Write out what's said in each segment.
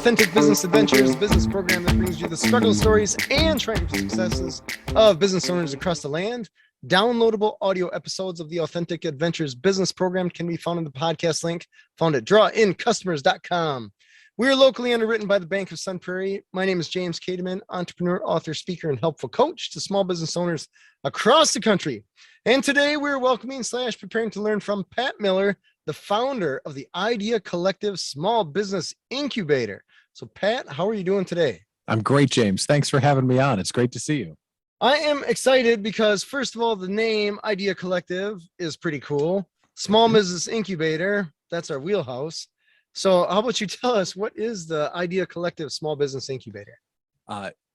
Authentic Business Adventures, the business program that brings you the struggle stories and triumph successes of business owners across the land. Downloadable audio episodes of the Authentic Adventures business program can be found in the podcast link found at drawincustomers.com. We are locally underwritten by the Bank of Sun Prairie. My name is James Kademan, entrepreneur, author, speaker, and helpful coach to small business owners across the country. And today we're welcoming / preparing to learn from Pat Miller, the founder of the Idea Collective Small Business Incubator. So Pat, how are you doing today? I'm great, James. Thanks for having me on. It's great to see you. I am excited because, first of all, the name Idea Collective is pretty cool. Small Business Incubator, that's our wheelhouse. So how about you tell us, what is the Idea Collective Small Business Incubator?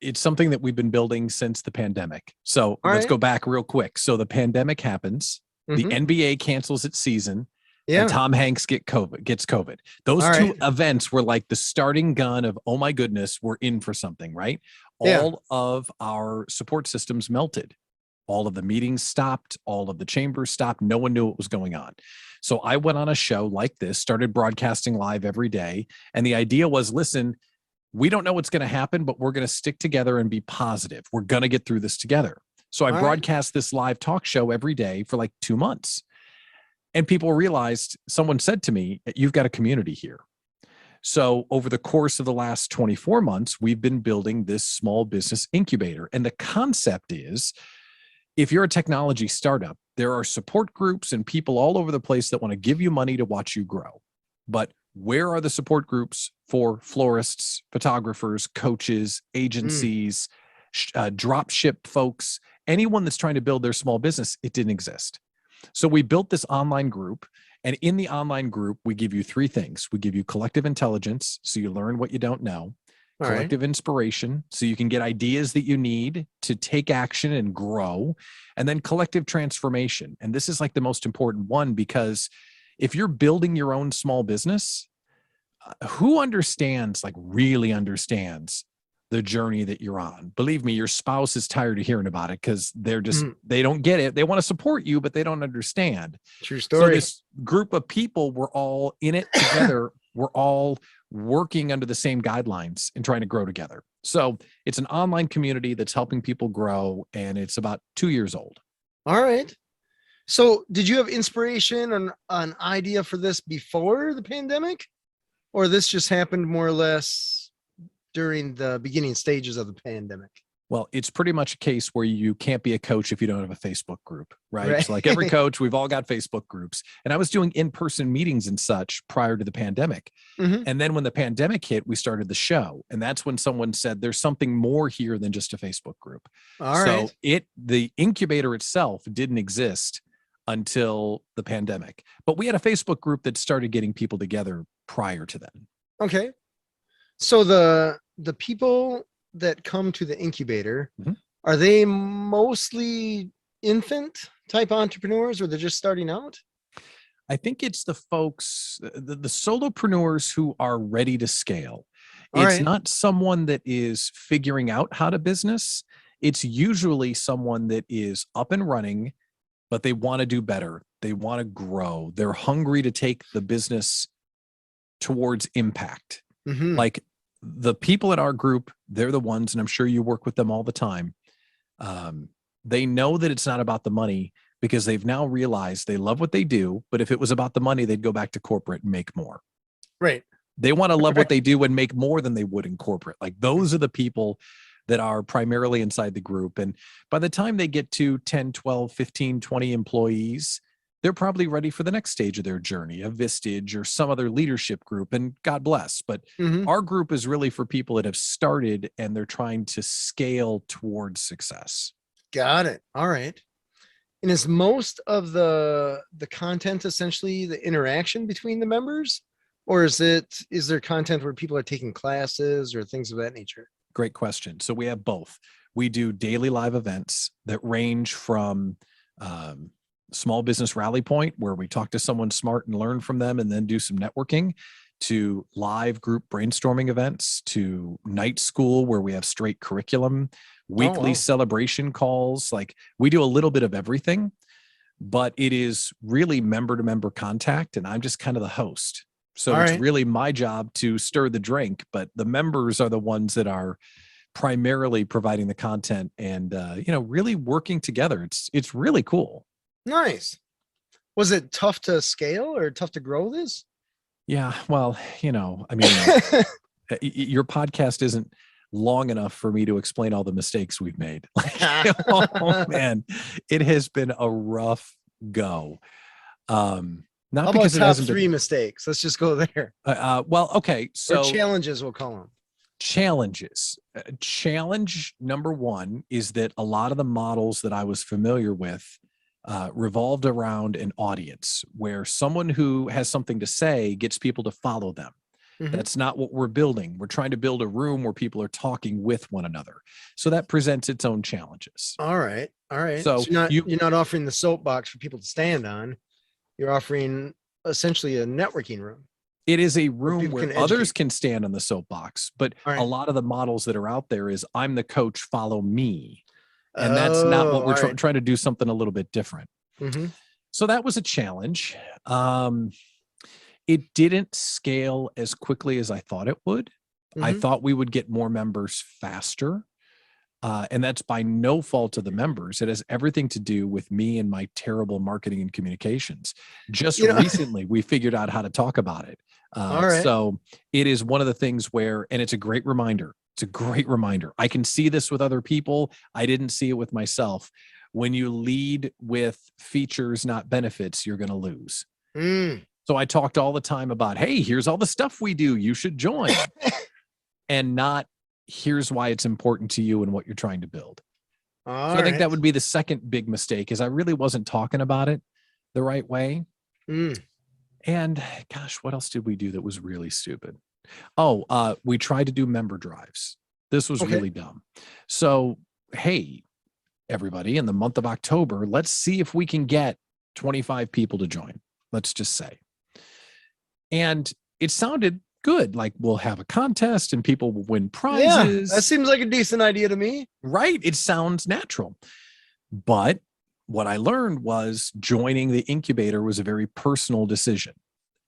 It's something that we've been building since the pandemic. So let's go back real quick. So the pandemic happens, the NBA cancels its season, and Tom Hanks gets COVID. Those two events were like the starting gun of, oh my goodness, we're in for something, right? All of our support systems melted. All of the meetings stopped. All of the chambers stopped. No one knew what was going on. So I went on a show like this, started broadcasting live every day. And the idea was, listen, we don't know what's going to happen, but we're going to stick together and be positive. We're going to get through this together. So I broadcast this live talk show every day for like 2 months. And people realized, someone said to me, you've got a community here. So over the course of the last 24 months, we've been building this small business incubator. And the concept is, if you're a technology startup, there are support groups and people all over the place that want to give you money to watch you grow. But where are the support groups for florists, photographers, coaches, agencies, drop ship folks, anyone that's trying to build their small business? It didn't exist. So we built this online group. And in the online group, we give you 3 things. We give you collective intelligence, so you learn what you don't know. Collective inspiration, so you can get ideas that you need to take action and grow. And then collective transformation. And this is like the most important one, because if you're building your own small business, who understands, like really understands the journey that you're on? Believe me, your spouse is tired of hearing about it, because they're just, they don't get it. They want to support you, but they don't understand. True story. So this group of people, we're all in it together. We're all working under the same guidelines and trying to grow together. So it's an online community that's helping people grow, and it's about 2 years old. All right. So did you have inspiration or an idea for this before the pandemic, or this just happened more or less during the beginning stages of the pandemic? Well, it's pretty much a case where you can't be a coach if you don't have a Facebook group, right? So like every coach, we've all got Facebook groups. And I was doing in-person meetings and such prior to the pandemic. And then when the pandemic hit, we started the show. And that's when someone said, there's something more here than just a Facebook group. So the incubator itself didn't exist until the pandemic. But we had a Facebook group that started getting people together prior to then. Okay. So the people that come to the incubator, are they mostly infant type entrepreneurs, or they're just starting out? I think it's the folks, the solopreneurs who are ready to scale. It's not someone that is figuring out how to business. It's usually someone that is up and running, but they want to do better. They want to grow. They're hungry to take the business towards impact. Like the people in our group, they're the ones, and I'm sure you work with them all the time. They know that it's not about the money, because they've now realized they love what they do. But if it was about the money, they'd go back to corporate and make more. Right. They want to love what they do and make more than they would in corporate. Like those are the people that are primarily inside the group. And by the time they get to 10, 12, 15, 20 employees, they're probably ready for the next stage of their journey, a Vistage or some other leadership group, and God bless. But our group is really for people that have started and they're trying to scale towards success. Got it. All right. And is most of the content essentially the interaction between the members, or is there content where people are taking classes or things of that nature? Great question. So we have both. We do daily live events that range from small business rally point, where we talk to someone smart and learn from them and then do some networking, to live group brainstorming events, to night school where we have straight curriculum, weekly celebration calls. Like we do a little bit of everything, but it is really member to member contact. And I'm just kind of the host. So it's really my job to stir the drink, but the members are the ones that are primarily providing the content and, really working together. It's really cool. Nice. Was it tough to scale or tough to grow this? Yeah. Well, your podcast isn't long enough for me to explain all the mistakes we've made. Oh man, it has been a rough go. Not How because about top three mistakes? Let's just go there. Okay. So or challenges, we'll call them. Challenges. Challenge number one is that a lot of the models that I was familiar with revolved around an audience where someone who has something to say gets people to follow them. Mm-hmm. That's not what we're building. We're trying to build a room where people are talking with one another. So that presents its own challenges. All right. So you're not offering the soapbox for people to stand on. You're offering essentially a networking room. It is a room where others can stand on the soapbox, but a lot of the models that are out there is I'm the coach, follow me. And that's not what we're trying to do, something a little bit different. Mm-hmm. So that was a challenge. It didn't scale as quickly as I thought it would. Mm-hmm. I thought we would get more members faster. And that's by no fault of the members. It has everything to do with me and my terrible marketing and communications. Just recently, we figured out how to talk about it. So it is one of the things where, and it's a great reminder. It's a great reminder. I can see this with other people. I didn't see it with myself. When you lead with features, not benefits, you're going to lose. So I talked all the time about, hey, here's all the stuff we do. You should join. And not, here's why it's important to you and what you're trying to build. I think that would be the second big mistake, is I really wasn't talking about it the right way. And gosh, what else did we do that was really stupid? We tried to do member drives. This was really dumb. So, hey, everybody, in the month of October, let's see if we can get 25 people to join. Let's just say. And it sounded good. Like, we'll have a contest and people will win prizes. Yeah, that seems like a decent idea to me. Right. It sounds natural. But what I learned was joining the incubator was a very personal decision.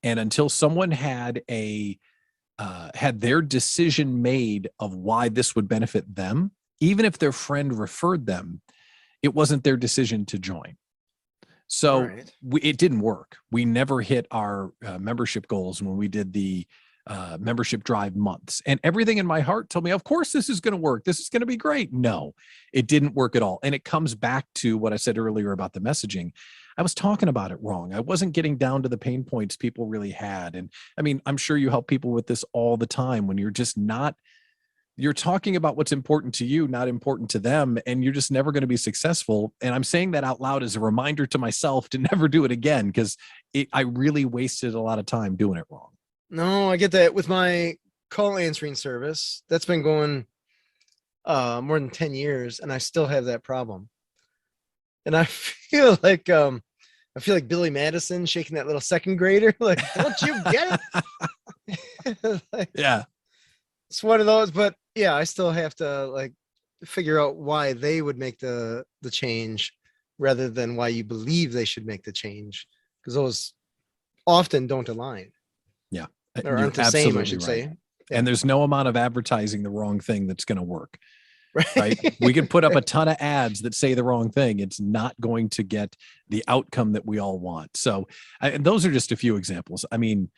And until someone had their decision made of why this would benefit them, even if their friend referred them, it wasn't their decision to join. So it didn't work. We never hit our membership goals when we did the membership drive months, and everything in my heart told me, of course, this is going to work. This is going to be great. No, it didn't work at all. And it comes back to what I said earlier about the messaging. I was talking about it wrong. I wasn't getting down to the pain points people really had. And I mean, I'm sure you help people with this all the time when you're just not, you're talking about what's important to you, not important to them, and you're just never going to be successful. And I'm saying that out loud as a reminder to myself to never do it again, because I really wasted a lot of time doing it wrong. No, I get that. With my call answering service, that's been going more than 10 years, and I still have that problem. And I feel like Billy Madison shaking that little second grader, like, don't you get it? Like, yeah, it's one of those. But yeah, I still have to figure out why they would make the change rather than why you believe they should make the change, because those often don't align. Yeah, or aren't the same, I should say. Yeah. And there's no amount of advertising the wrong thing that's going to work. Right. We can put up a ton of ads that say the wrong thing. It's not going to get the outcome that we all want. So, and those are just a few examples. I mean,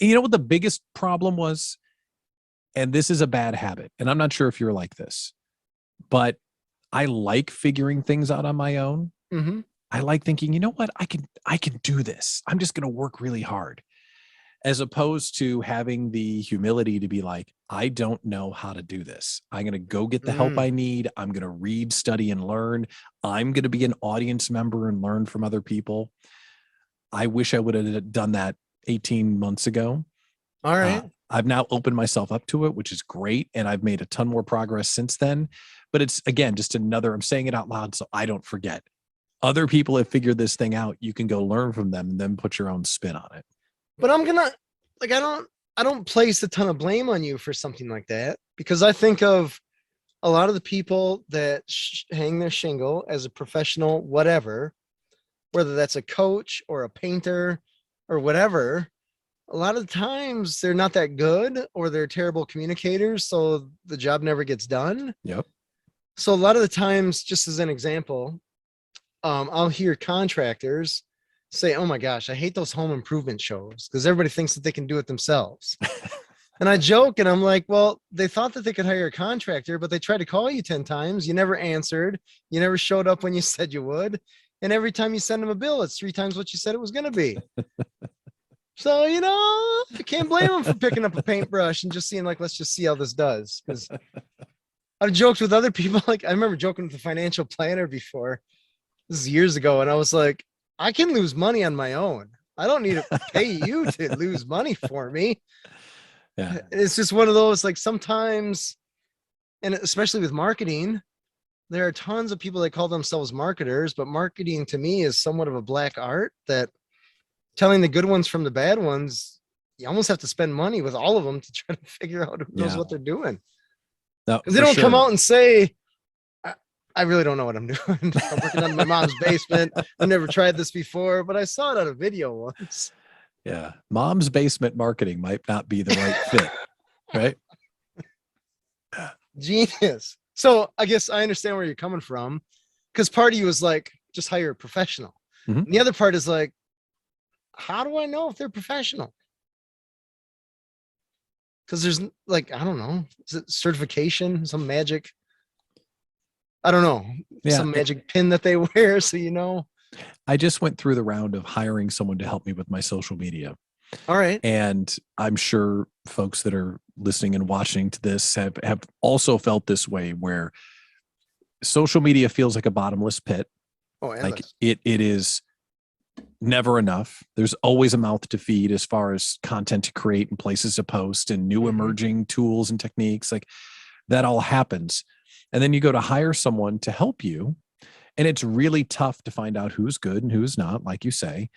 you know what the biggest problem was? And this is a bad habit, and I'm not sure if you're like this, but I like figuring things out on my own. Mm-hmm. I like thinking, you know what? I can do this. I'm just going to work really hard. As opposed to having the humility to be like, I don't know how to do this. I'm going to go get the help I need. I'm going to read, study, and learn. I'm going to be an audience member and learn from other people. I wish I would have done that 18 months ago. All right. I've now opened myself up to it, which is great. And I've made a ton more progress since then. But it's, again, just I'm saying it out loud so I don't forget. Other people have figured this thing out. You can go learn from them and then put your own spin on it. But I'm gonna I don't place a ton of blame on you for something like that, because I think of a lot of the people that hang their shingle as a professional, whatever, whether that's a coach or a painter or whatever, a lot of times they're not that good or they're terrible communicators. So the job never gets done. Yep. So a lot of the times, just as an example, I'll hear contractors say, oh my gosh, I hate those home improvement shows because everybody thinks that they can do it themselves. And I joke and I'm like, well, they thought that they could hire a contractor, but they tried to call you 10 times. You never answered. You never showed up when you said you would. And every time you send them a bill, it's 3 times what you said it was going to be. So, I can't blame them for picking up a paintbrush and just seeing like, let's just see how this does. Because I've joked with other people. Like I remember joking with the financial planner before. This is years ago. And I was like, I can lose money on my own. I don't need to pay you to lose money for me. Yeah. It's just one of those, like sometimes, and especially with marketing, there are tons of people that call themselves marketers, but marketing to me is somewhat of a black art that telling the good ones from the bad ones, you almost have to spend money with all of them to try to figure out who knows what they're doing. No, because they don't come out and say, I really don't know what I'm doing. I'm working on my mom's basement. I've never tried this before, but I saw it on a video once. Yeah. Mom's basement marketing might not be the right fit, right? Genius. So I guess I understand where you're coming from, because part of you is like, just hire a professional. Mm-hmm. And the other part is like, how do I know if they're professional? Because there's like, I don't know, is it certification, some magic? I don't know, some magic pin that they wear. So, I just went through the round of hiring someone to help me with my social media. All right. And I'm sure folks that are listening and watching to this have also felt this way, where social media feels like a bottomless pit. Oh, like it is never enough. There's always a mouth to feed as far as content to create and places to post and new emerging tools and techniques. Like that all happens. And then you go to hire someone to help you. And it's really tough to find out who's good and who's not, like you say.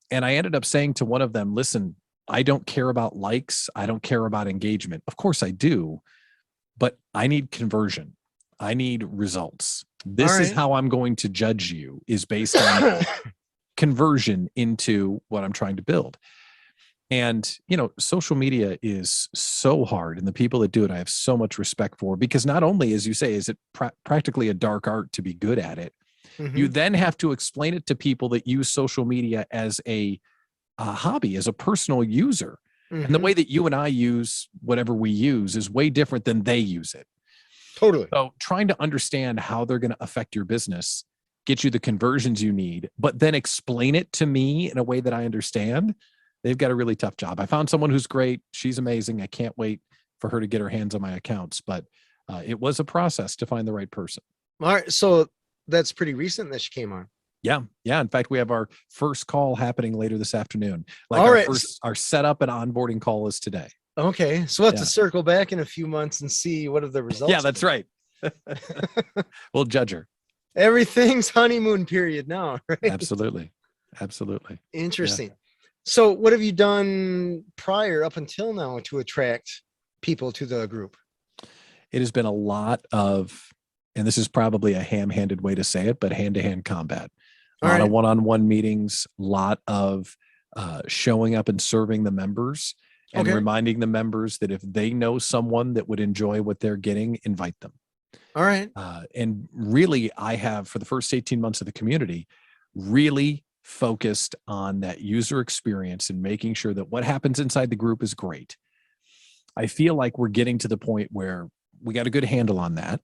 And I ended up saying to one of them, listen, I don't care about likes. I don't care about engagement. Of course I do, but I need conversion. I need results. This is how I'm going to judge you, is based on conversion into what I'm trying to build. And, social media is so hard, and the people that do it, I have so much respect for, because not only, as you say, is it practically a dark art to be good at it, you then have to explain it to people that use social media as a hobby, as a personal user. And the way that you and I use whatever we use is way different than they use it. Totally. So trying to understand how they're going to affect your business, get you the conversions you need, but then explain it to me in a way that I understand. They've got a really tough job. I found someone who's great. She's amazing. I can't wait for her to get her hands on my accounts, but it was a process to find the right person. All right. So that's pretty recent that she came on. Yeah. Yeah. In fact, we have our first call happening later this afternoon. Like all right. Our setup and onboarding call is today. Okay. So we'll have to circle back in a few months and see what are the results. Yeah, that's right. We'll judge her. Everything's honeymoon period now, right? Absolutely. Absolutely. Interesting. Yeah. So what have you done prior up until now to attract people to the group? It has been a lot of, and this is probably a ham-handed way to say it, but hand-to-hand combat. A lot of one-on-one meetings, a lot of showing up and serving the members and reminding the members that if they know someone that would enjoy what they're getting, invite them. All right. And really, I have, for the first 18 months of the community, really focused on that user experience and making sure that what happens inside the group is great. I feel like we're getting to the point where we got a good handle on that.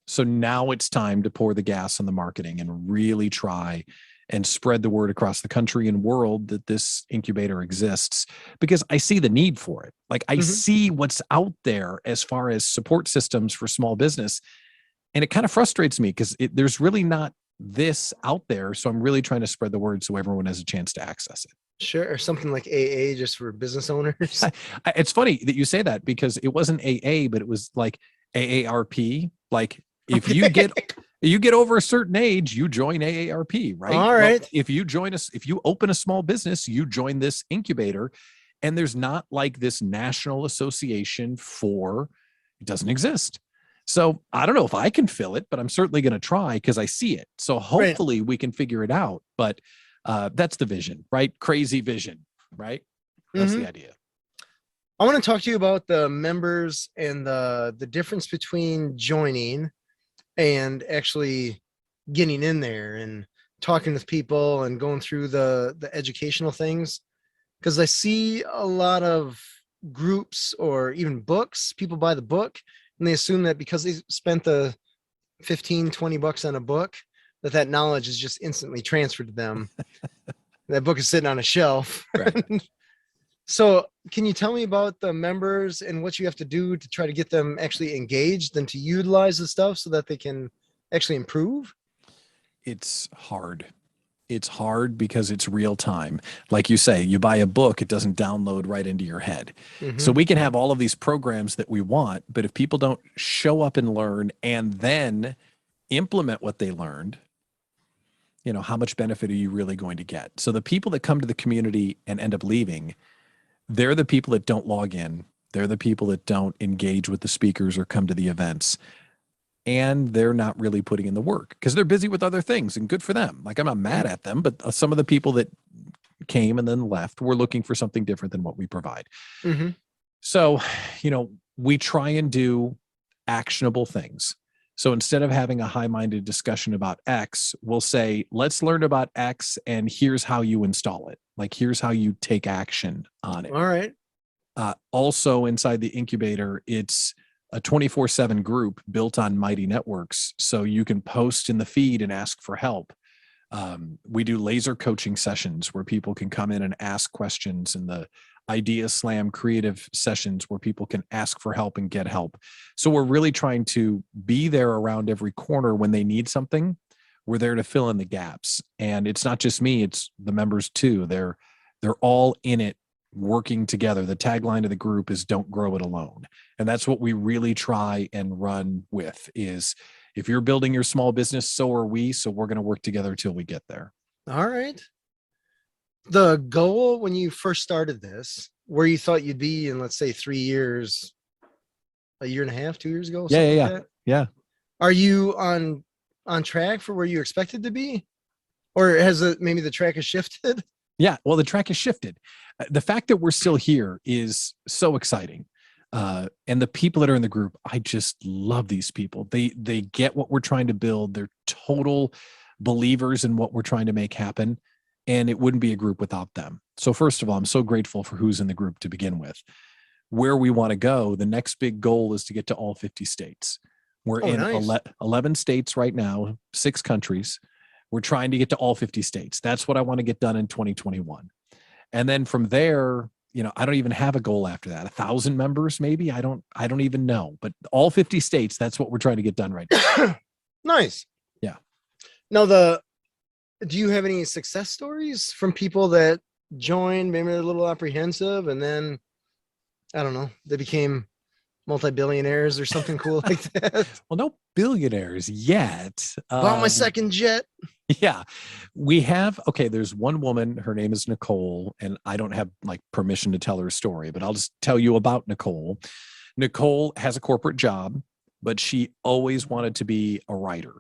So now it's time to pour the gas on the marketing and really try and spread the word across the country and world that this incubator exists, because I see the need for it. Like I see what's out there as far as support systems for small business. And it kind of frustrates me because there's really not this out there. So I'm really trying to spread the word so everyone has a chance to access it. Sure. Or something like AA just for business owners. It's funny that you say that, because it wasn't AA, but it was like AARP. Like if you get over a certain age, you join AARP, right? All right. Well, if you open a small business, you join this incubator, and there's not like this national association it doesn't exist. So I don't know if I can fill it, but I'm certainly going to try because I see it. So hopefully we can figure it out. But that's the vision, right? Crazy vision, right? That's the idea. I want to talk to you about the members and the difference between joining and actually getting in there and talking with people and going through the educational things. Because I see a lot of groups or even books, people buy the book and they assume that because they spent the 15, 20 bucks on a book, that knowledge is just instantly transferred to them. That book is sitting on a shelf. Right. So can you tell me about the members and what you have to do to try to get them actually engaged and to utilize the stuff so that they can actually improve? It's hard. It's hard because it's real time. Like you say, you buy a book, it doesn't download right into your head. So we can have all of these programs that we want, but if people don't show up and learn and then implement what they learned, you know, how much benefit are you really going to get? So the people that come to the community and end up leaving, they're the people that don't log in. They're the people that don't engage with the speakers or come to the events. And they're not really putting in the work because they're busy with other things, and good for them. Like, I'm not mad at them, but some of the people that came and then left were looking for something different than what we provide. So, you know, we try and do actionable things. So instead of having a high-minded discussion about X, we'll say, let's learn about X and here's how you install it. Like, here's how you take action on it. All right. Also inside the incubator, it's a 24/7 group built on Mighty Networks. So you can post in the feed and ask for help. We do laser coaching sessions where people can come in and ask questions, and the Idea Slam creative sessions where people can ask for help and get help. So we're really trying to be there around every corner when they need something. We're there to fill in the gaps. And it's not just me, it's the members too. They're all in it, working together. The tagline of the group is "Don't grow it alone." And that's what we really try and run with is, if you're building your small business, so are we. So we're going to work together till we get there. All right. The goal when you first started this, where you thought you'd be in, let's say 3 years, a year and a half, 2 years ago? Yeah. Are you on track for where you expected to be? Or has maybe the track has shifted? Yeah, well, the track has shifted. The fact that we're still here is so exciting. And the people that are in the group, I just love these people. They get what we're trying to build. They're total believers in what we're trying to make happen. And it wouldn't be a group without them. So first of all, I'm so grateful for who's in the group to begin with. Where we want to go, the next big goal is to get to all 50 states. We're in 11 states right now, 6 countries. We're trying to get to all 50 states. That's what I want to get done in 2021. And then from there, you know, I don't even have a goal after that. 1,000 members, maybe. I don't even know. But all 50 states, that's what we're trying to get done right now. Nice. Yeah. Now, do you have any success stories from people that joined, maybe they're a little apprehensive, and then, I don't know, they became multi-billionaires or something cool like that? Well, no billionaires yet. Bought my second jet. Yeah, we have. Okay, there's one woman. Her name is Nicole, and I don't have like permission to tell her story, but I'll just tell you about Nicole. Nicole has a corporate job, but she always wanted to be a writer.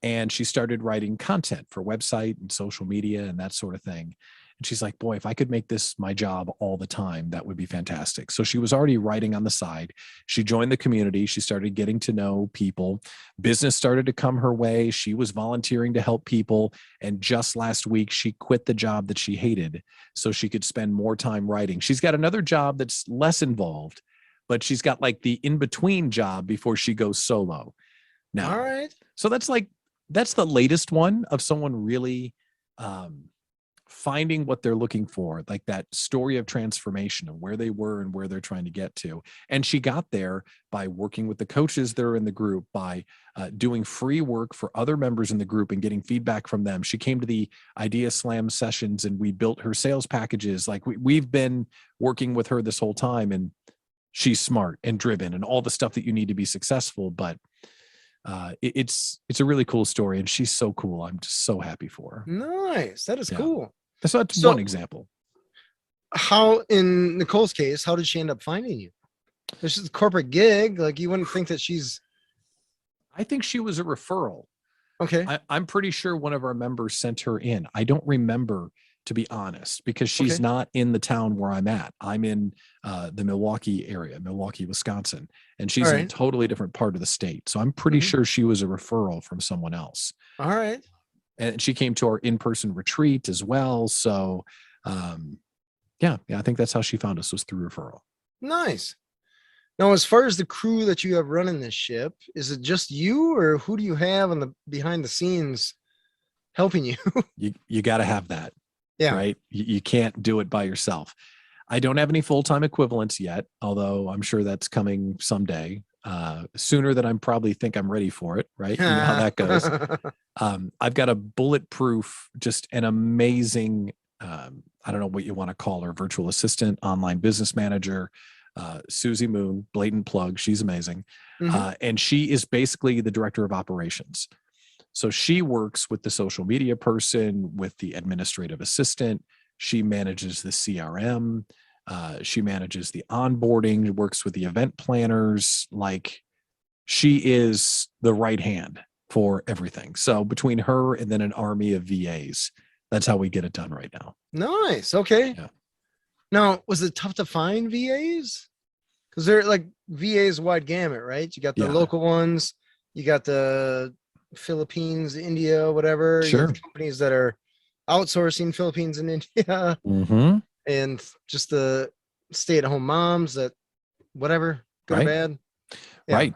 And she started writing content for website and social media and that sort of thing. And she's like, boy, if I could make this my job all the time, that would be fantastic. So she was already writing on the side. She joined the community. She started getting to know people. Business started to come her way. She was volunteering to help people. And just last week, she quit the job that she hated so she could spend more time writing. She's got another job that's less involved, but she's got like the in-between job before she goes solo now. All right. So that's the latest one of someone really finding what they're looking for, like that story of transformation of where they were and where they're trying to get to. And she got there by working with the coaches that are in the group, by doing free work for other members in the group and getting feedback from them. She came to the Idea Slam sessions and we built her sales packages. Like we've been working with her this whole time, and she's smart and driven and all the stuff that you need to be successful. But it's a really cool story, and she's so cool. I'm just so happy for her. Nice. That is cool. So that's one example. How, in Nicole's case, how did she end up finding you? This is a corporate gig. Like, you wouldn't think that I think she was a referral. Okay. I'm pretty sure one of our members sent her in. I don't remember to be honest, because she's not in the town where I'm at. I'm in the Milwaukee area, Milwaukee, Wisconsin, and she's in a totally different part of the state. So I'm pretty sure she was a referral from someone else. All right. And she came to our in-person retreat as well. So yeah, I think that's how she found us, was through referral. Nice. Now, as far as the crew that you have running this ship, is it just you, or who do you have on the behind the scenes helping you? You got to have that. Yeah. Right. You can't do it by yourself. I don't have any full-time equivalents yet, although I'm sure that's coming someday, sooner than I probably think I'm ready for it. Right. You know how that goes. I've got a bulletproof, just an amazing, I don't know what you want to call her, virtual assistant, online business manager, Susie Moon, blatant plug. She's amazing. And she is basically the director of operations. So she works with the social media person, with the administrative assistant. She manages the CRM. She manages the onboarding, works with the event planners. Like, she is the right hand for everything. So between her and then an army of VAs, that's how we get it done right now. Nice. Okay. Yeah. Now, was it tough to find VAs? Because they're like VAs wide gamut, right? You got the local ones, you got the Philippines, India, whatever. Sure. You have companies that are outsourcing Philippines and India, and just the stay-at-home moms that whatever, good or bad. Yeah. Right.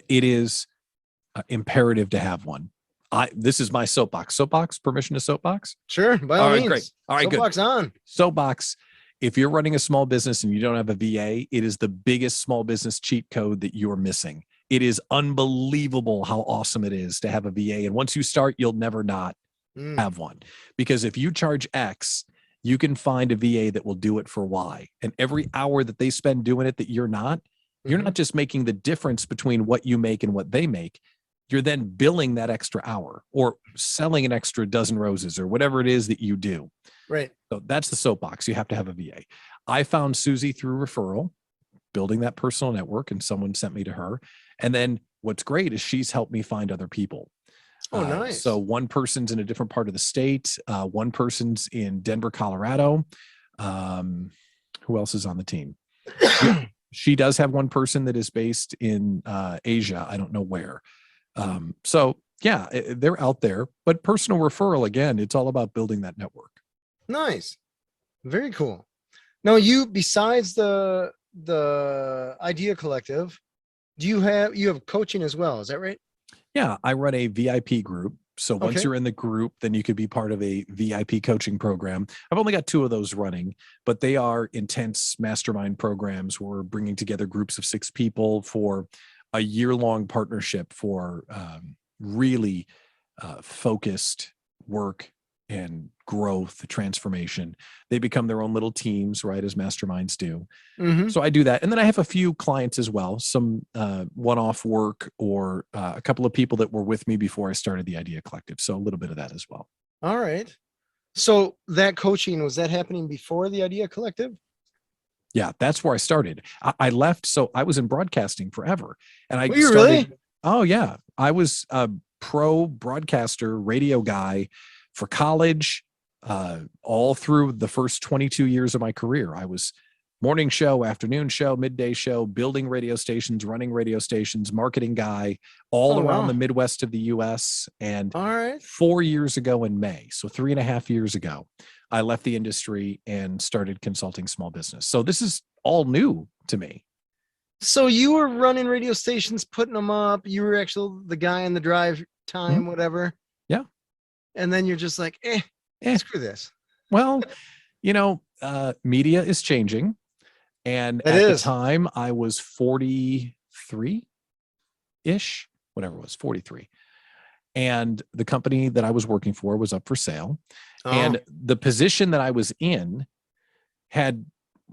It is imperative to have one. This is my soapbox. Soapbox, permission to soapbox? Sure, by all means. Great. All right, soapbox good. On. Soapbox. If you're running a small business and you don't have a VA, it is the biggest small business cheat code that you're missing. It is unbelievable how awesome it is to have a VA. And once you start, you'll never not have one. Because if you charge X, you can find a VA that will do it for Y. And every hour that they spend doing it that you're not just making the difference between what you make and what they make. You're then billing that extra hour or selling an extra dozen roses or whatever it is that you do. Right. So that's the soapbox. You have to have a VA. I found Susie through referral, building that personal network, and someone sent me to her. And then what's great is she's helped me find other people. Oh, nice. So one person's in a different part of the state. One person's in Denver, Colorado. Who else is on the team? She does have one person that is based in Asia. I don't know where. So yeah, they're out there, but personal referral, again, it's all about building that network. Nice. Very cool. Now, you, besides the Idea Collective, you have coaching as well. Is that right? Yeah. I run a VIP group. So once you're in the group, then you could be part of a VIP coaching program. I've only got 2 of those running, but they are intense mastermind programs. We're bringing together groups of 6 people for a year-long partnership for really focused work and growth, transformation. They become their own little teams, right, as masterminds do. So I do that. And then I have a few clients as well, some one-off work, or a couple of people that were with me before I started the Idea Collective. So a little bit of that as well. All right. So that coaching, was that happening before the Idea Collective? Yeah, that's where I started. I left. So I was in broadcasting forever. And I started. Really? Oh, yeah. I was a pro broadcaster, radio guy for college, all through the first 22 years of my career. I was morning show, afternoon show, midday show, building radio stations, running radio stations, marketing guy, all around the Midwest of the US. And 4 years ago in May, so 3.5 years ago, I left the industry and started consulting small business. So this is all new to me. So you were running radio stations, putting them up. You were actually the guy in the drive time, whatever. Yeah. And then you're just like, screw this. Well, media is changing. And the time I was 43-ish, whatever it was, 43. And the company that I was working for was up for sale. And the position that I was in had,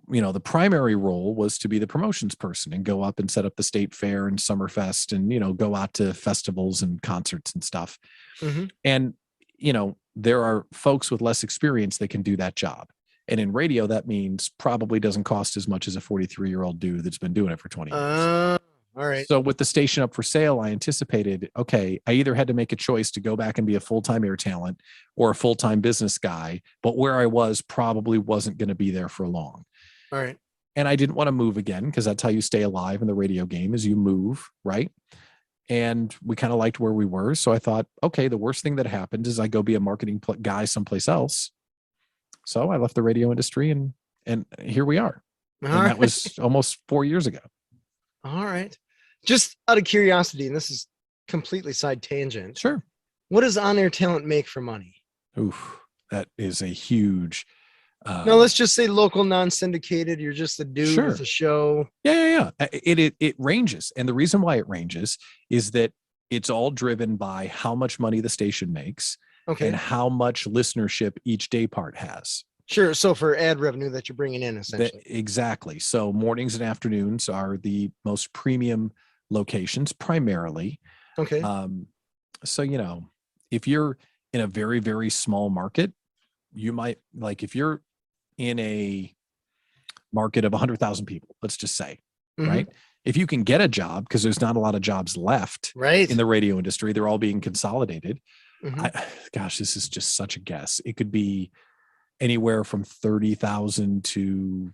the primary role was to be the promotions person and go up and set up the state fair and Summerfest and, go out to festivals and concerts and stuff. And, there are folks with less experience that can do that job. And in radio, that means probably doesn't cost as much as a 43-year-old dude that's been doing it for 20 years. All right. So with the station up for sale, I anticipated, okay, I either had to make a choice to go back and be a full-time air talent or a full-time business guy, but where I was probably wasn't going to be there for long. All right. And I didn't want to move again, because that's how you stay alive in the radio game, is you move, right? And we kind of liked where we were. So I thought, okay, the worst thing that happened is I go be a marketing guy someplace else. So I left the radio industry, and here we are. That was almost 4 years ago. All right. Just out of curiosity, and this is completely side tangent. Sure. What does on-air talent make for money? Oof, that is a huge. No, let's just say local, non-syndicated. You're just a dude with a show. Yeah. It ranges, and the reason why it ranges is that it's all driven by how much money the station makes, and how much listenership each day part has. Sure. So for ad revenue that you're bringing in, essentially. Exactly. So mornings and afternoons are the most premium locations primarily. Okay. So, if you're in a very, very small market, you might, like, if you're in a market of 100,000 people, let's just say, right? If you can get a job, because there's not a lot of jobs left in the radio industry, they're all being consolidated. Gosh, this is just such a guess. It could be anywhere from 30,000 to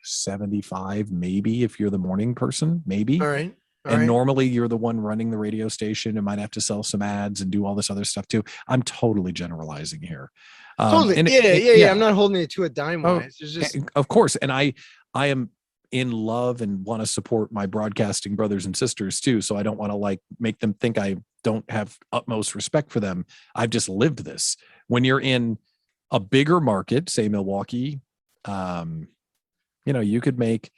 75, maybe, if you're the morning person, maybe. All right. Normally you're the one running the radio station and might have to sell some ads and do all this other stuff too. I'm totally generalizing here. Totally. Yeah. I'm not holding it to a dime wise. Of course. And I am in love and want to support my broadcasting brothers and sisters too. So I don't want to make them think I don't have utmost respect for them. I've just lived this. When you're in a bigger market, say Milwaukee, you could make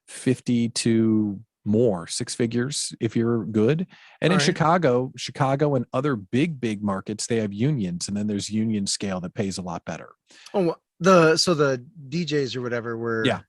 50 to more, 6 figures if you're good. And in Chicago and other big markets, they have unions, and then there's union scale that pays a lot better. So the DJs or whatever were. Yeah.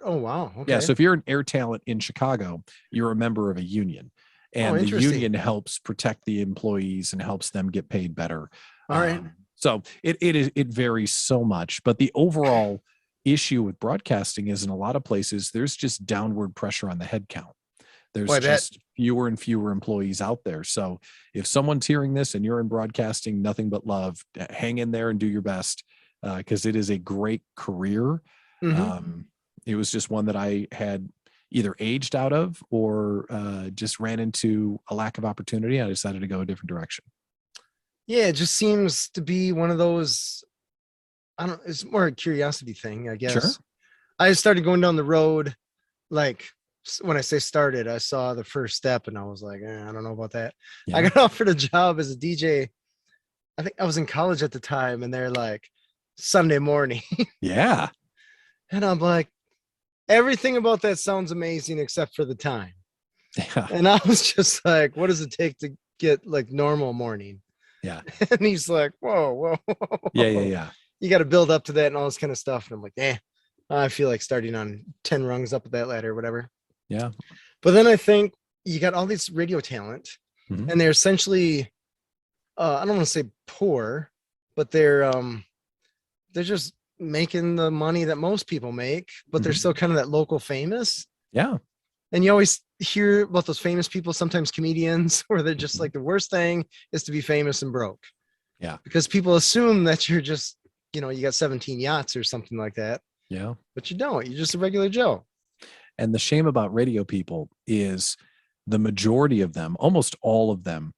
Oh, wow. Okay. Yeah. So if you're an air talent in Chicago, you're a member of a union, and the union helps protect the employees and helps them get paid better. All right. So it varies so much, but the overall issue with broadcasting is, in a lot of places, there's just downward pressure on the head count. There's just fewer and fewer employees out there. So if someone's hearing this and you're in broadcasting, nothing but love, hang in there and do your best, because it is a great career. It was just one that I had either aged out of or just ran into a lack of opportunity. I decided to go a different direction. Yeah, it just seems to be one of those, it's more a curiosity thing, I guess. Sure. I started going down the road, when I say started, I saw the first step and I was like, I don't know about that. Yeah. I got offered a job as a DJ. I think I was in college at the time, and they're like, Sunday morning. Yeah. And I'm like, everything about that sounds amazing except for the time. Yeah. And I was just like, what does it take to get normal morning? Yeah. And he's like, whoa. Yeah. You got to build up to that and all this kind of stuff. And I'm like, I feel like starting on 10 rungs up that ladder or whatever. Yeah. But then I think you got all this radio talent, and they're essentially, I don't want to say poor, but they're just making the money that most people make, but they're still kind of that local famous. Yeah. And you always hear about those famous people, sometimes comedians, where they're just the worst thing is to be famous and broke. Yeah. Because people assume that you're just, you got 17 yachts or something like that. Yeah. But you don't. You're just a regular Joe. And the shame about radio people is the majority of them, almost all of them,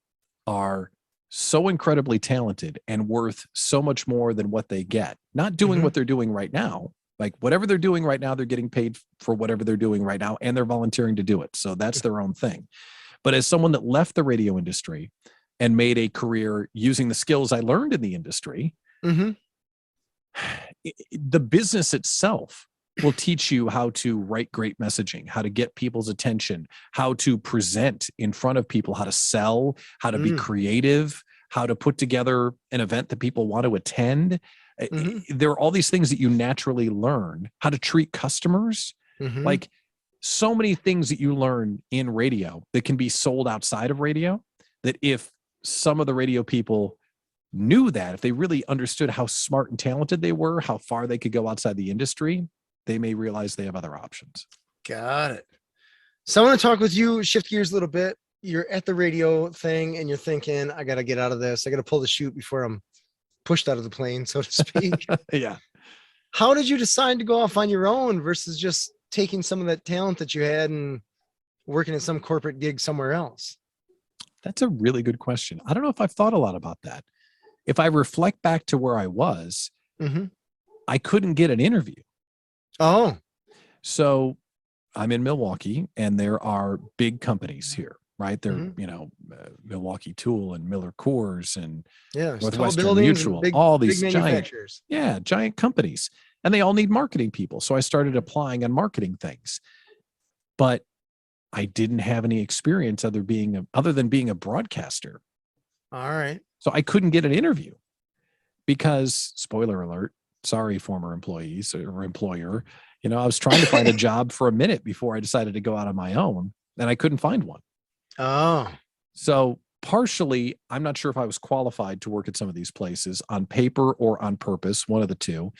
are so incredibly talented and worth so much more than what they get. Not doing what they're doing right now. Whatever they're doing right now, they're getting paid for whatever they're doing right now, and they're volunteering to do it. So that's their own thing. But as someone that left the radio industry and made a career using the skills I learned in the industry, the business itself will teach you how to write great messaging, how to get people's attention, how to present in front of people, how to sell, how to be creative, how to put together an event that people want to attend. There are all these things that you naturally learn, how to treat customers, so many things that you learn in radio that can be sold outside of radio, that if some of the radio people knew that, if they really understood how smart and talented they were, how far they could go outside the industry, they may realize they have other options. Got it. So I want to talk with you, shift gears a little bit. You're at the radio thing and you're thinking, I got to get out of this. I got to pull the chute before I'm pushed out of the plane, so to speak. Yeah. How did you decide to go off on your own versus just taking some of that talent that you had and working at some corporate gig somewhere else? That's a really good question. I don't know if I've thought a lot about that. If I reflect back to where I was, I couldn't get an interview. Oh. So I'm in Milwaukee and there are big companies here, right? They're, Milwaukee Tool and Miller Coors and Northwestern Mutual, all these giant companies, and they all need marketing people. So I started applying on marketing things, but I didn't have any experience other than being a broadcaster. All right. So I couldn't get an interview because, spoiler alert, sorry, former employees or employer, I was trying to find a job for a minute before I decided to go out on my own, and I couldn't find one. Oh. So partially, I'm not sure if I was qualified to work at some of these places on paper or on purpose, one of the two.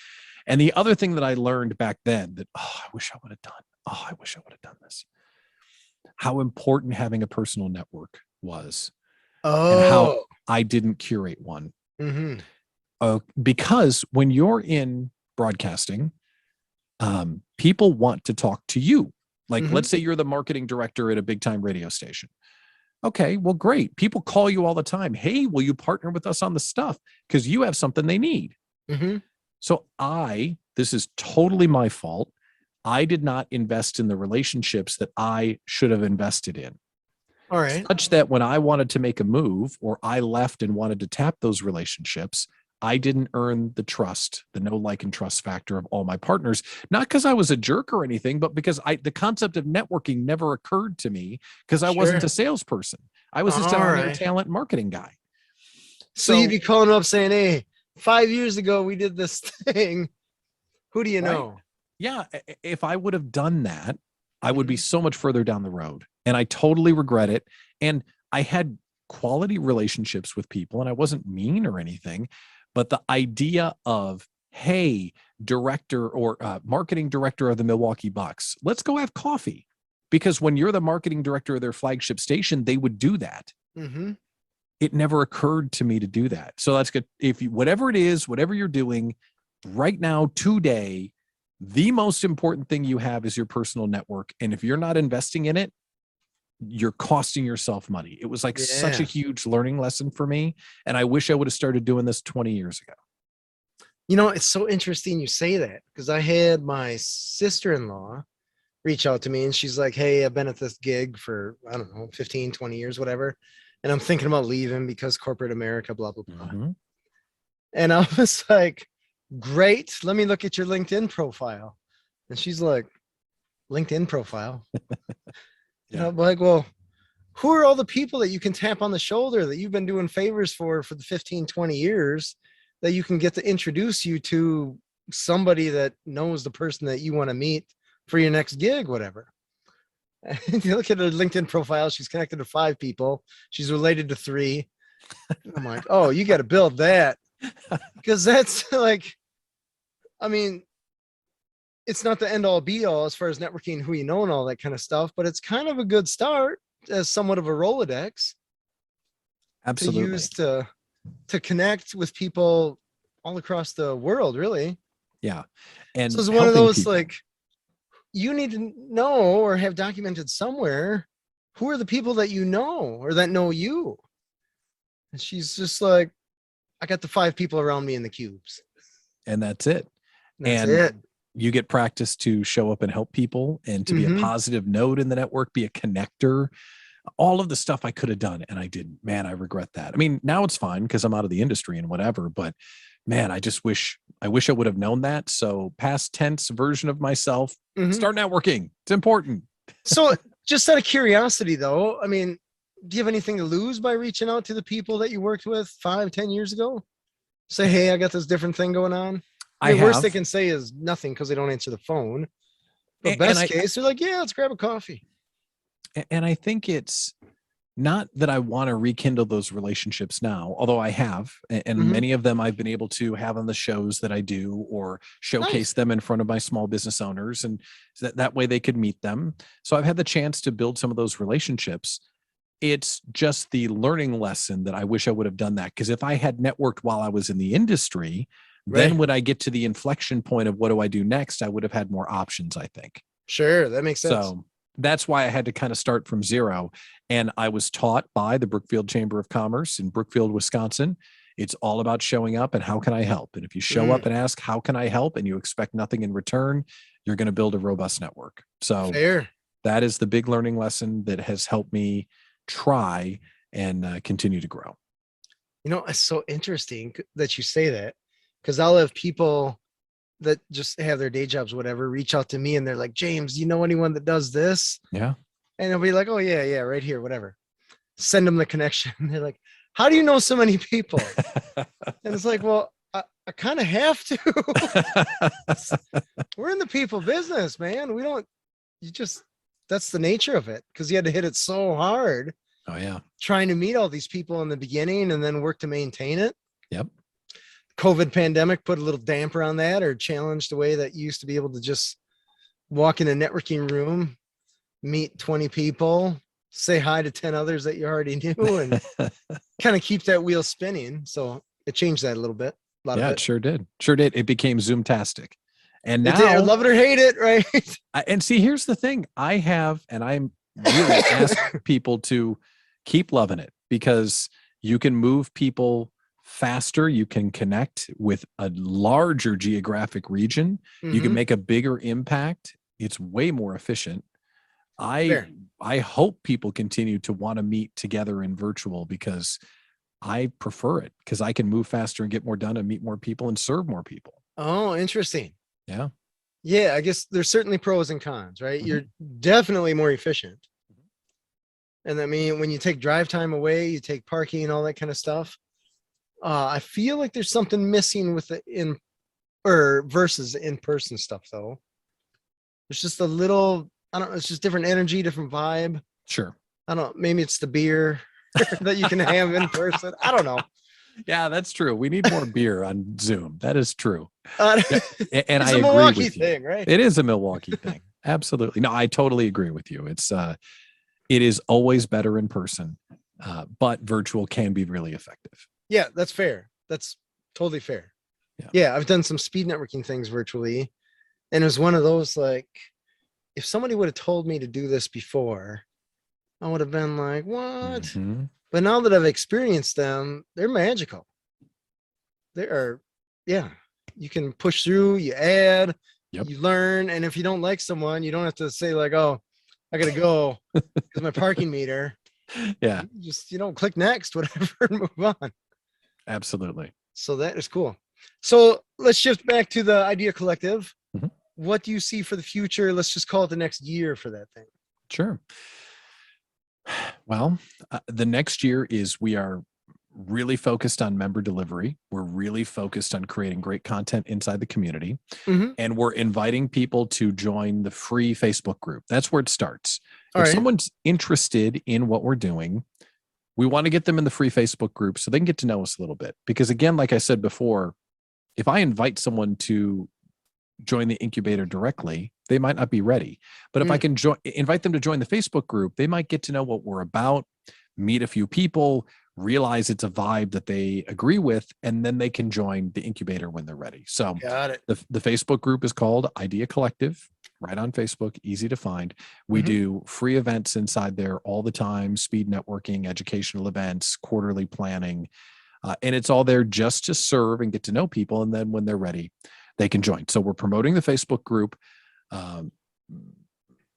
And the other thing that I learned back then that, I wish I would have done this. How important having a personal network was. And how I didn't curate one. Because when you're in broadcasting, people want to talk to you. Like, let's say you're the marketing director at a big time radio station. Okay, well, great. People call you all the time. Hey, will you partner with us on the stuff? Because you have something they need. So this is totally my fault. I did not invest in the relationships that I should have invested in. All right. Such that when I wanted to make a move or I left and wanted to tap those relationships, I didn't earn the trust, the know, like, and trust factor of all my partners, not because I was a jerk or anything, but because the concept of networking never occurred to me because I wasn't a salesperson. I was just a talent marketing guy. So you'd be calling up saying, hey, 5 years ago, we did this thing. Who do you know? Yeah. If I would have done that, I would be so much further down the road, and I totally regret it. And I had quality relationships with people and I wasn't mean or anything. But the idea of, hey, director or marketing director of the Milwaukee Bucks, let's go have coffee. Because when you're the marketing director of their flagship station, they would do that. It never occurred to me to do that. So that's good. Whatever it is, whatever you're doing right now, today, the most important thing you have is your personal network. And if you're not investing in it, you're costing yourself money. It was like such a huge learning lesson for me. And I wish I would have started doing this 20 years ago. It's so interesting you say that, because I had my sister-in-law reach out to me and she's like, hey, I've been at this gig for, I don't know, 15, 20 years, whatever. And I'm thinking about leaving because corporate America, blah, blah, blah. And I was like, great. Let me look at your LinkedIn profile. And she's like, LinkedIn profile? And I'm like, well, who are all the people that you can tap on the shoulder that you've been doing favors for the 15, 20 years that you can get to introduce you to somebody that knows the person that you want to meet for your next gig, whatever. And you look at her LinkedIn profile, she's connected to 5 people. She's related to 3. I'm like, oh, you got to build that. Because that's like, I mean, it's not the end all be all as far as networking, who you know and all that kind of stuff, but it's kind of a good start as somewhat of a Rolodex. Absolutely. To use to connect with people all across the world, really. Yeah. And so it's one of those people, like, you need to know or have documented somewhere who are the people that you know or that know you. And she's just like, I got the 5 people around me in the cubes. And that's it. That's it. You get practice to show up and help people and to be a positive node in the network, be a connector, all of the stuff I could have done. And I didn't. Man, I regret that. I mean, now it's fine because I'm out of the industry and whatever, but man, I wish I would have known that. So past tense version of myself, start networking. It's important. So just out of curiosity though, I mean, do you have anything to lose by reaching out to the people that you worked with 5, 10 years ago? Say, hey, I got this different thing going on. The worst they can say is nothing because they don't answer the phone. But best case, they're like, yeah, let's grab a coffee. And I think it's not that I want to rekindle those relationships now, although I have, and many of them I've been able to have on the shows that I do or showcase them in front of my small business owners, and that way they could meet them. So I've had the chance to build some of those relationships. It's just the learning lesson that I wish I would have done that, because if I had networked while I was in the industry, then when I get to the inflection point of what do I do next, I would have had more options, I think. Sure, that makes sense. So that's why I had to kind of start from zero. And I was taught by the Brookfield Chamber of Commerce in Brookfield, Wisconsin. It's all about showing up and how can I help? And if you show up and ask, how can I help? And you expect nothing in return, you're going to build a robust network. So that is the big learning lesson that has helped me try and continue to grow. You know, it's so interesting that you say that, because I'll have people that just have their day jobs, whatever, reach out to me and they're like, James, do you know anyone that does this? Yeah. And they'll be like, oh yeah, right here, whatever. Send them the connection. They're like, how do you know so many people? And it's like, well, I kind of have to. We're in the people business, man. That's the nature of it, because you had to hit it so hard. Oh yeah. Trying to meet all these people in the beginning and then work to maintain it. Yep. COVID pandemic put a little damper on that, or challenged the way that you used to be able to just walk in a networking room, meet 20 people, say hi to 10 others that you already knew, and kind of keep that wheel spinning. So it changed that a little bit. It sure did. It became Zoom-tastic. And now I love it or hate it, right? And see, here's the thing. I'm really ask people to keep loving it, because you can move people faster. You can connect with a larger geographic region. You can make a bigger impact. It's way more efficient. I hope people continue to want to meet together in virtual, because I prefer it, because I can move faster and get more done and meet more people and serve more people. Oh, interesting. Yeah. Yeah, I guess there's certainly pros and cons, right? You're definitely more efficient. And I mean, when you take drive time away, you take parking and all that kind of stuff. I feel like there's something missing with the versus in-person stuff, though. There's just a little, I don't know, it's just different energy, different vibe. Sure. I don't know, maybe it's the beer that you can have in person. I don't know. Yeah, that's true. We need more beer on Zoom. That is true. And it's I a agree Milwaukee with thing, you. right? It is a Milwaukee thing. Absolutely. No, I totally agree with you. It is always better in person, but virtual can be really effective. Yeah, that's fair. That's totally fair. Yeah, I've done some speed networking things virtually, and it was one of those, like, if somebody would have told me to do this before, I would have been like, what? But now that I've experienced them, they're magical. They are, you can push through, you add, you learn. And if you don't like someone, you don't have to say like, oh, I got to go because my parking meter. Yeah. You don't click next, whatever, and move on. Absolutely. So that is cool. So let's shift back to the Idea Collective. What do you see for the future? Let's just call it the next year for that thing. Sure. Well, the next year we are really focused on member delivery. We're really focused on creating great content inside the community. And we're inviting people to join the free Facebook group. That's where it starts. If someone's interested in what we're doing, we want to get them in the free Facebook group so they can get to know us a little bit. Because again, like I said before, if I invite someone to join the incubator directly, they might not be ready. But if I can invite them to join the Facebook group, they might get to know what we're about, meet a few people, realize it's a vibe that they agree with, and then they can join the incubator when they're ready. So got it. The Facebook group is called Idea Collective, right on Facebook, easy to find. We do free events inside there all the time, speed networking, educational events, quarterly planning, and it's all there just to serve and get to know people. And then when they're ready, they can join. So we're promoting the Facebook group,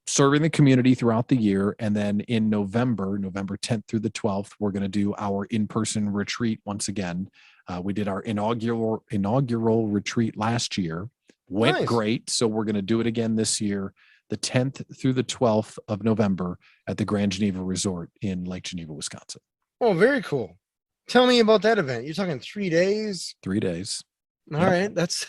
serving the community throughout the year. And then in November 10th through the 12th, we're going to do our in-person retreat once again. We did our inaugural retreat last year. Went great. So we're going to do it again this year, the 10th through the 12th of November at the Grand Geneva Resort in Lake Geneva, Wisconsin. Oh, very cool. Tell me about that event. You're talking 3 days? 3 days. All right. That's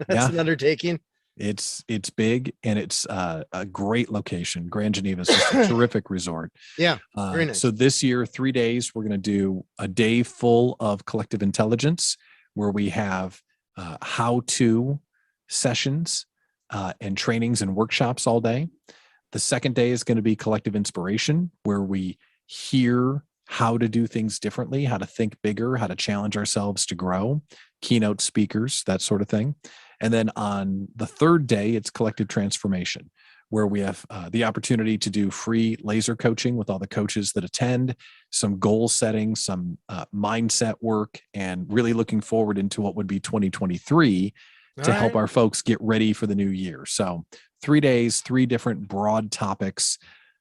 an undertaking. It's big, and it's a great location. Grand Geneva is just a terrific resort. Yeah, very nice. So this year, 3 days, we're going to do a day full of collective intelligence, where we have how-to sessions and trainings and workshops all day. The second day is going to be collective inspiration, where we hear how to do things differently, how to think bigger, how to challenge ourselves to grow, keynote speakers, that sort of thing. And then on the third day, it's collective transformation, where we have the opportunity to do free laser coaching with all the coaches that attend, some goal setting, some mindset work, and really looking forward into what would be 2023 to help our folks get ready for the new year. So 3 days, 3 different broad topics.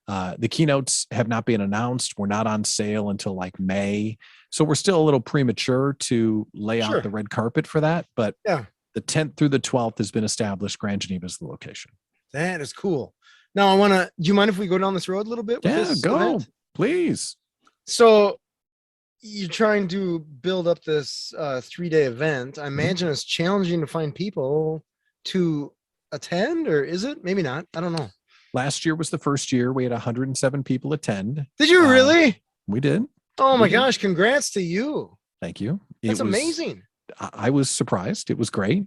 The keynotes have not been announced. We're not on sale until like May. So we're still a little premature to lay out the red carpet for that. But the 10th through the 12th has been established. Grand Geneva is the location. That is cool. Now do you mind if we go down this road a little bit? Yeah, go, please. So you're trying to build up this 3-day event. I imagine it's challenging to find people to attend, or is it? Maybe not. I don't know. Last year was the first year. We had 107 people attend. Did you really? We did. Oh my gosh. Congrats to you. Thank you. That's amazing. I was surprised. It was great.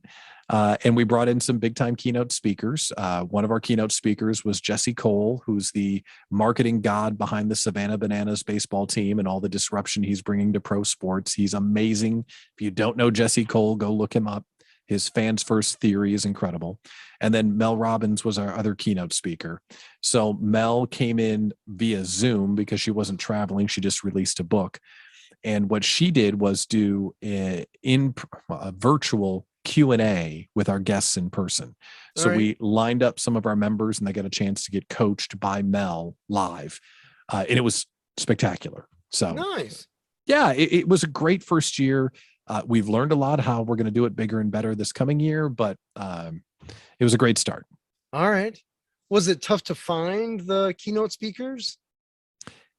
And we brought in some big time keynote speakers. One of our keynote speakers was Jesse Cole, who's the marketing god behind the Savannah Bananas baseball team and all the disruption he's bringing to pro sports. He's amazing. If you don't know Jesse Cole, go look him up. His fans first theory is incredible. And then Mel Robbins was our other keynote speaker. So Mel came in via Zoom because she wasn't traveling. She just released a book. And what she did was do a virtual Q&A with our guests in person. So we lined up some of our members, and they got a chance to get coached by Mel live. And it was spectacular. So nice. Yeah, it was a great first year. We've learned a lot how we're going to do it bigger and better this coming year, but it was a great start. All right. Was it tough to find the keynote speakers?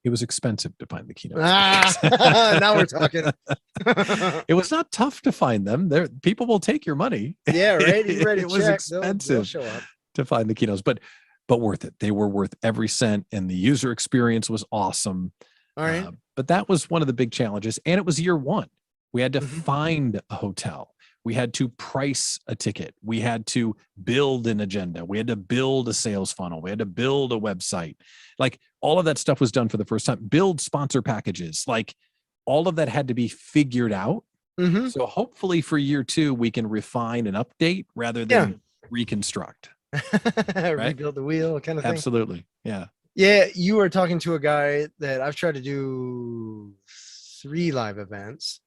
It was expensive to find the keynote speakers. Now we're talking. It was not tough to find them. People will take your money. Yeah, right. It was expensive to find the keynotes, but worth it. They were worth every cent, and the user experience was awesome. All right. But that was one of the big challenges, and it was year one. We had to find a hotel. We had to price a ticket. We had to build an agenda. We had to build a sales funnel. We had to build a website. Like all of that stuff was done for the first time. Build sponsor packages. Like all of that had to be figured out. So hopefully for year 2, we can refine and update rather than reconstruct. Right? Rebuild the wheel kind of thing. Absolutely. Yeah. Yeah. You are talking to a guy that I've tried to do 3 live events,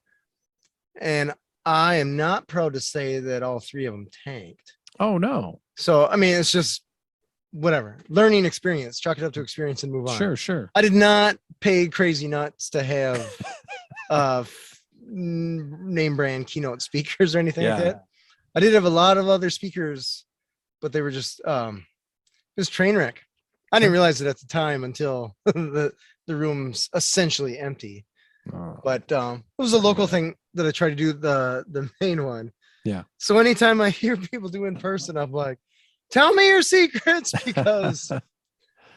and I am not proud to say that all 3 of them tanked. Oh, no. So, I mean, it's just whatever. Learning experience. Chalk it up to experience and move on. Sure. I did not pay crazy nuts to have name brand keynote speakers or anything like that. I did have a lot of other speakers, but they were just it was train wreck. I didn't realize it at the time until the room's essentially empty. But it was a local thing that I tried to do, the main one. Yeah. So anytime I hear people do in person, I'm like, tell me your secrets, because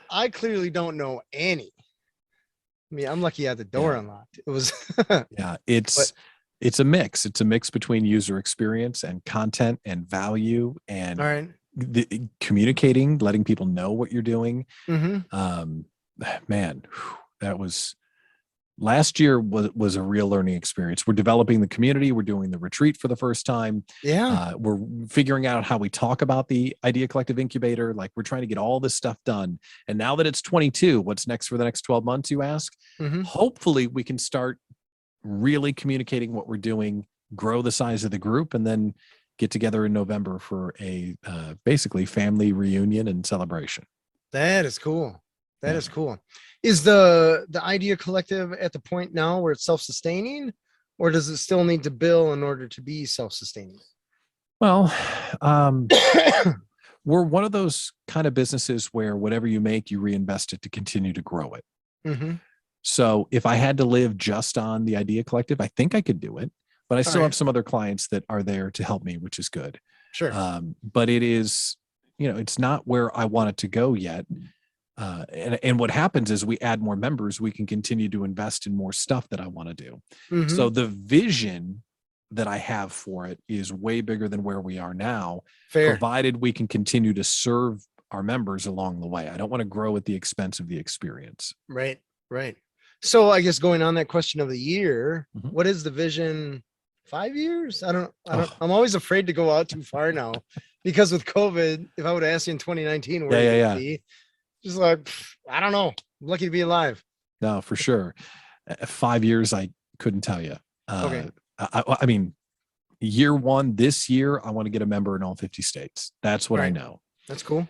I clearly don't know any. I mean, I'm lucky I had the door unlocked. It was it's a mix. It's a mix between user experience and content and value and communicating, letting people know what you're doing. Man, that was last year was a real learning experience. We're developing the community. We're doing the retreat for the first time. Yeah. We're figuring out how we talk about the Idea Collective Incubator. Like we're trying to get all this stuff done. And now that it's 22, what's next for the next 12 months, you ask? Hopefully we can start really communicating what we're doing, grow the size of the group, and then get together in November for a basically family reunion and celebration. That is cool. That is cool. Is the Idea Collective at the point now where it's self-sustaining, or does it still need to build in order to be self-sustaining? Well, we're one of those kind of businesses where whatever you make, you reinvest it to continue to grow it. So if I had to live just on the Idea Collective, I think I could do it, but I still have some other clients that are there to help me, which is good. Sure. But it is, it's not where I want it to go yet. And what happens is we add more members, we can continue to invest in more stuff that I want to do. Mm-hmm. So the vision that I have for it is way bigger than where we are now, provided we can continue to serve our members along the way. I don't want to grow at the expense of the experience. Right. So I guess going on that question of the year, mm-hmm. What is the vision? 5 years? I don't, I'm always afraid to go out too far now because with COVID, if I would ask you in 2019, where would be, just like, I don't know. I'm lucky to be alive. No, for sure. 5 years, I couldn't tell you. Okay. I mean, year one, this year, I want to get a member in all 50 states. That's what I know. That's cool.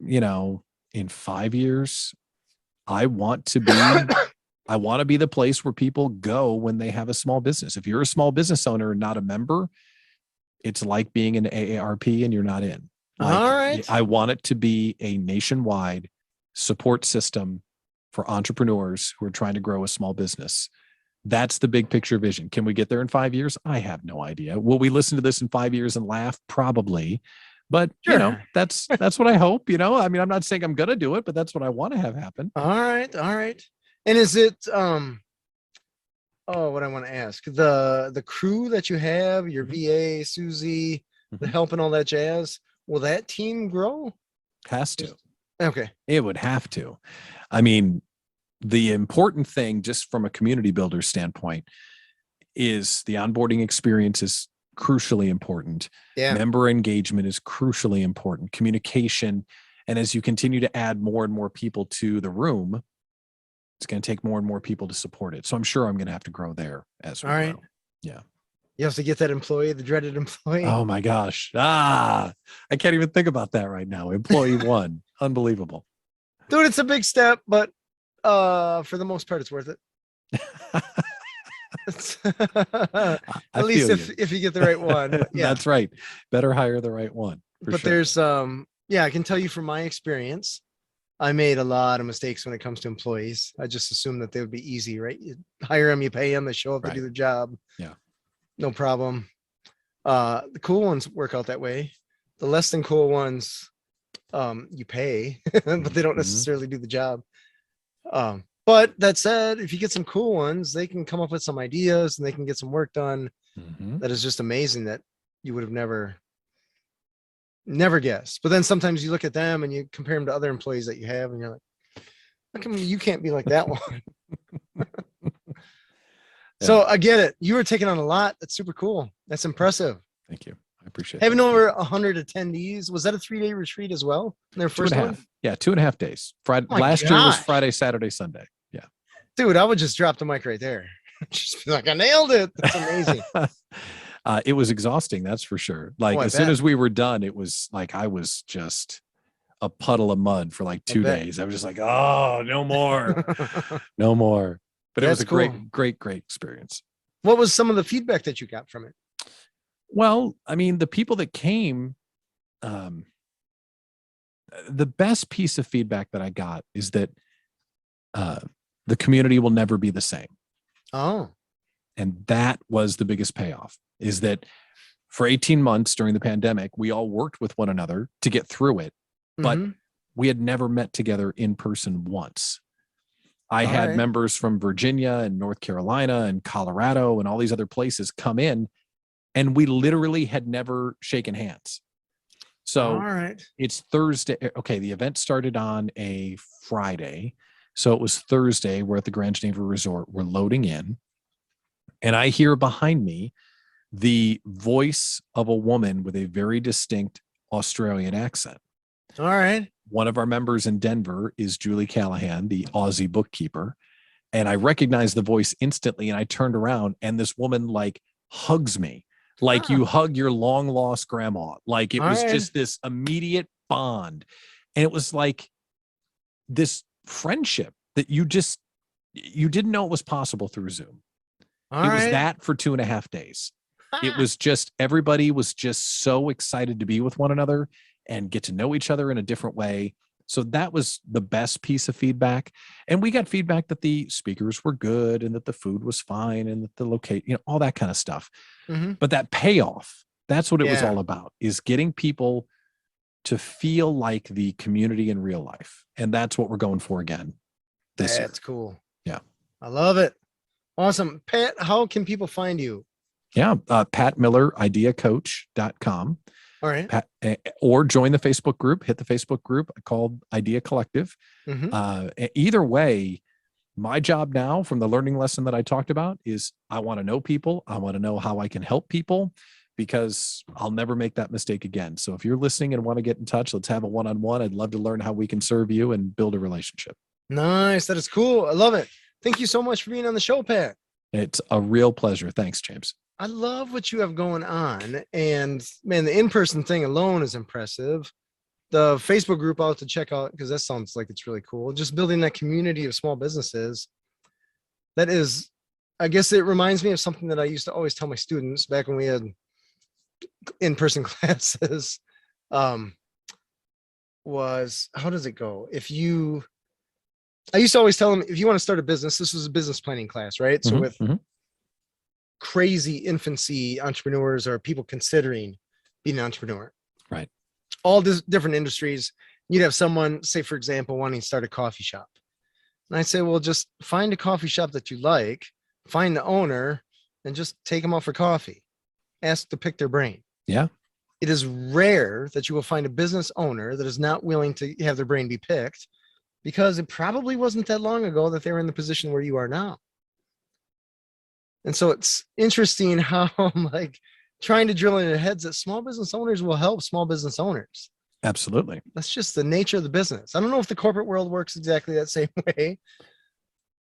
In 5 years, I want to be the place where people go when they have a small business. If you're a small business owner and not a member, it's like being an AARP and you're not in. All right. I want it to be a nationwide support system for entrepreneurs who are trying to grow a small business. That's the big picture vision. Can we get there in 5 years? I have no idea. Will we listen to this in 5 years and laugh? Probably. But, that's what I hope, I mean, I'm not saying I'm going to do it, but that's what I want to have happen. All right. And is it, what I want to ask, the crew that you have, your VA, Susie, mm-hmm. the help and all that jazz, will that team grow? Has to. Okay. It would have to. I mean, the important thing, just from a community builder standpoint, is the onboarding experience is crucially important. Yeah. Member engagement is crucially important. Communication. And as you continue to add more and more people to the room, it's going to take more and more people to support it. So I'm sure I'm going to have to grow there as we grow. Yeah. You have to get that employee, the dreaded employee. Oh my gosh. I can't even think about that right now. Employee one. Unbelievable. Dude, it's a big step, but for the most part, it's worth it. At least if you get the right one. Yeah. That's right. Better hire the right one. But sure. There's I can tell you from my experience, I made a lot of mistakes when it comes to employees. I just assumed that they would be easy, right? You hire them, you pay them, they show up, they do their job. Yeah. No problem. The cool ones work out that way. The less than cool ones, you pay, but they don't necessarily do the job. But that said, if you get some cool ones, they can come up with some ideas and they can get some work done. Mm-hmm. That is just amazing that you would have never guessed. But then sometimes you look at them and you compare them to other employees that you have and you're like, how come you can't be like that one? So I get it. You were taking on a lot. That's super cool. That's impressive. Thank you. I appreciate it. Having over 100 attendees. Was that a 3-day retreat as well? Their first one? Yeah, 2.5 days. Friday. Last year was Friday, Saturday, Sunday. Yeah. Dude, I would just drop the mic right there. Just be like, I nailed it. That's amazing. It was exhausting, that's for sure. Like as soon as we were done, it was like I was just a puddle of mud for like 2 days. I was just like, oh, no more. No more. But it was a great experience. What was some of the feedback that you got from it? Well, I mean, the people that came, the best piece of feedback that I got is that the community will never be the same. Oh. And that was the biggest payoff, is that for 18 months during the pandemic, we all worked with one another to get through it, but we had never met together in person once. I had members from Virginia and North Carolina and Colorado and all these other places come in, and we literally had never shaken hands. So it's Thursday. Okay, the event started on a Friday. So it was Thursday. We're at the Grand Geneva Resort. We're loading in. And I hear behind me the voice of a woman with a very distinct Australian accent. All right. One of our members in Denver is Julie Callahan, the Aussie bookkeeper. And I recognized the voice instantly. And I turned around and this woman like hugs me, like you hug your long lost grandma. Like it was just this immediate bond. And it was like this friendship that you didn't know it was possible through Zoom. It was that for 2.5 days. It was just, everybody was just so excited to be with one another and get to know each other in a different way. So that was the best piece of feedback. And we got feedback that the speakers were good and that the food was fine and that the location, all that kind of stuff. Mm-hmm. But that payoff That's what it was all about, is getting people to feel like the community in real life. And that's what we're going for again this year. That's cool. Yeah. I love it. Awesome. Pat, how can people find you? Yeah. Pat Miller, ideacoach.com. All right. Or join the Facebook group, hit the Facebook group called Idea Collective. Either way, my job now from the learning lesson that I talked about is I want to know people. I want to know how I can help people, because I'll never make that mistake again. So if you're listening and want to get in touch, let's have a one-on-one. I'd love to learn how we can serve you and build a relationship. Nice. That is cool. I love it. Thank you so much for being on the show, Pat. It's a real pleasure. Thanks, James. I love what you have going on. And man, the in-person thing alone is impressive. The Facebook group I'll have to check out, because that sounds like it's really cool. Just building that community of small businesses. That is, I guess it reminds me of something that I used to always tell my students back when we had in-person classes. Was, how does it go? I used to always tell them, if you want to start a business, this was a business planning class, right? So with crazy infancy entrepreneurs or people considering being an entrepreneur, right? All different industries. You'd have someone, say, for example, wanting to start a coffee shop. And I'd say, well, just find a coffee shop that you like, find the owner, and just take them out for coffee. Ask to pick their brain. Yeah. It is rare that you will find a business owner that is not willing to have their brain be picked, because it probably wasn't that long ago that they were in the position where you are now. And so it's interesting how I'm like trying to drill in their heads that small business owners will help small business owners. Absolutely. That's just the nature of the business. I don't know if the corporate world works exactly that same way.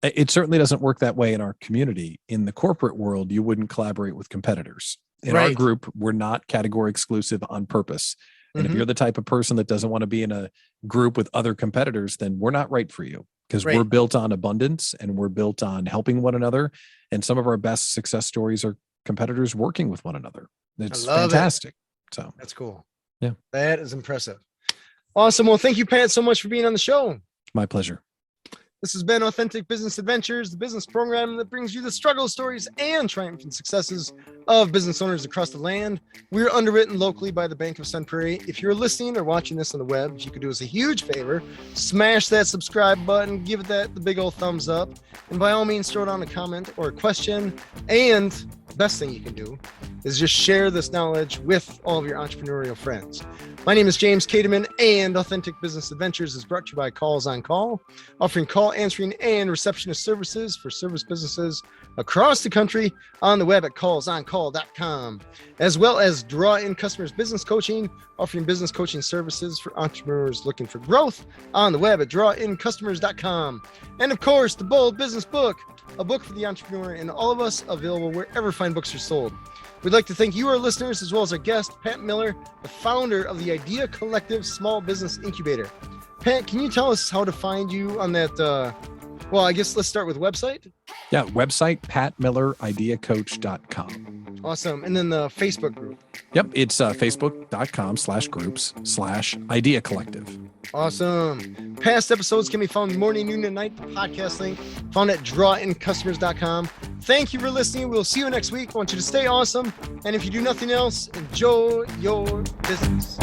It certainly doesn't work that way in our community. In the corporate world, you wouldn't collaborate with competitors. In our group, we're not category exclusive on purpose. And if you're the type of person that doesn't want to be in a group with other competitors, then we're not right for you, because we're built on abundance and we're built on helping one another. And some of our best success stories are competitors working with one another. It's fantastic. So that's cool. Yeah. That is impressive. Awesome. Well, thank you, Pat, so much for being on the show. My pleasure. This has been Authentic Business Adventures, the business program that brings you the struggle stories and triumphant successes of business owners across the land. We're underwritten locally by the Bank of Sun Prairie. If you're listening or watching this on the web, if you could do us a huge favor, smash that subscribe button, give it the big old thumbs up, and by all means, throw down a comment or a question. And the best thing you can do is just share this knowledge with all of your entrepreneurial friends. My name is James Kateman, and Authentic Business Adventures is brought to you by Calls on Call, offering call answering and receptionist services for service businesses across the country on the web at callsoncall.com, as well as Draw In Customers Business Coaching, offering business coaching services for entrepreneurs looking for growth on the web at drawincustomers.com. And of course, the Bold Business Book, a book for the entrepreneur and all of us, available wherever fine books are sold. We'd like to thank you, our listeners, as well as our guest, Pat Miller, the founder of the Idea Collective Small Business Incubator. Pat, can you tell us how to find you on that? Well, I guess let's start with website. Yeah, website, patmillerideacoach.com. Awesome. And then the Facebook group. Yep, it's facebook.com/groups/Idea Collective. Awesome. Past episodes can be found morning, noon, and night. The podcast link found at drawincustomers.com. Thank you for listening. We'll see you next week. I want you to stay awesome. And if you do nothing else, enjoy your business.